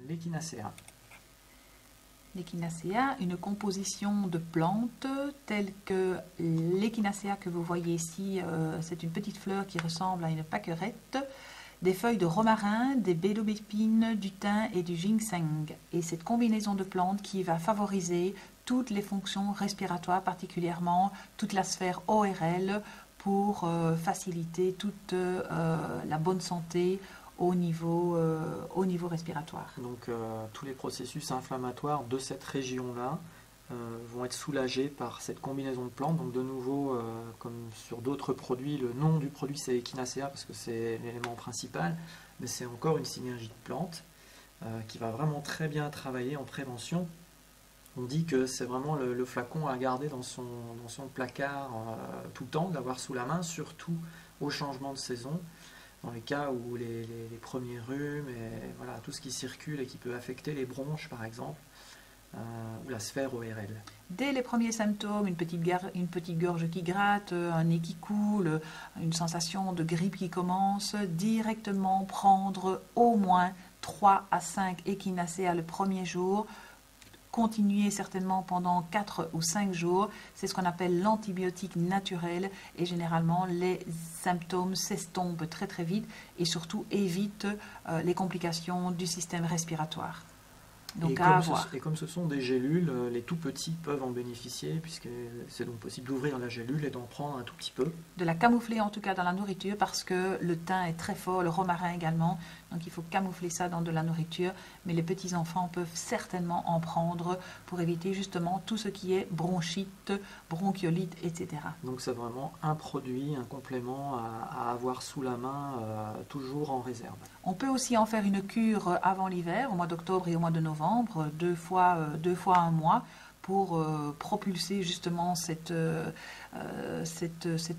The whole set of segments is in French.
l'Echinacea. L'Echinacea, une composition de plantes telles que l'Echinacea que vous voyez ici, c'est une petite fleur qui ressemble à une pâquerette, des feuilles de romarin, des baies d'aubépine, du thym et du ginseng. Et cette combinaison de plantes qui va favoriser toutes les fonctions respiratoires, particulièrement toute la sphère ORL, pour faciliter toute la bonne santé au niveau respiratoire. Donc tous les processus inflammatoires de cette région-là vont être soulagés par cette combinaison de plantes. Donc de nouveau, comme sur d'autres produits, le nom du produit c'est Echinacea parce que c'est l'élément principal, mais c'est encore une synergie de plantes qui va vraiment très bien travailler en prévention. On dit que c'est vraiment le flacon à garder dans son placard tout le temps, d'avoir sous la main, surtout au changement de saison, dans les cas où les premiers rhumes, et voilà, tout ce qui circule et qui peut affecter les bronches par exemple, ou la sphère ORL. Dès les premiers symptômes, une petite gorge qui gratte, un nez qui coule, une sensation de grippe qui commence, directement prendre au moins 3 à 5 Echinacea le premier jour, continuer certainement pendant 4 ou 5 jours, c'est ce qu'on appelle l'antibiotique naturel et généralement les symptômes s'estompent très très vite et surtout évitent les complications du système respiratoire. Donc et comme ce sont des gélules, les tout petits peuvent en bénéficier puisque c'est donc possible d'ouvrir la gélule et d'en prendre un tout petit peu. De la camoufler en tout cas dans la nourriture parce que le thym est très fort, le romarin également, donc il faut camoufler ça dans de la nourriture, mais les petits enfants peuvent certainement en prendre pour éviter justement tout ce qui est bronchite, bronchiolite, etc. Donc c'est vraiment un produit, un complément à avoir sous la main, toujours en réserve. On peut aussi en faire une cure avant l'hiver, au mois d'octobre et au mois de novembre, deux fois un mois, pour propulser justement cette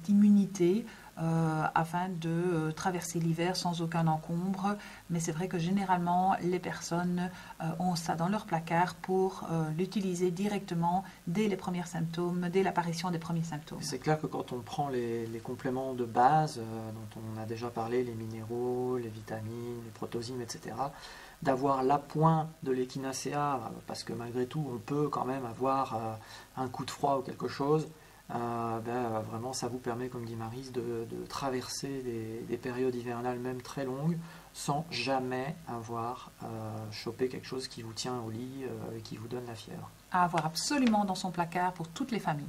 immunité afin de traverser l'hiver sans aucun encombre. Mais c'est vrai que généralement, les personnes ont ça dans leur placard pour l'utiliser directement dès les premiers symptômes, dès l'apparition des premiers symptômes. C'est clair que quand on prend les compléments de base, dont on a déjà parlé, les minéraux, les vitamines, les protozymes, etc., d'avoir l'appoint de l'Echinacea, parce que malgré tout, on peut quand même avoir un coup de froid ou quelque chose, vraiment ça vous permet, comme dit Maryse, de traverser des périodes hivernales même très longues sans jamais avoir chopé quelque chose qui vous tient au lit et qui vous donne la fièvre. À avoir absolument dans son placard pour toutes les familles.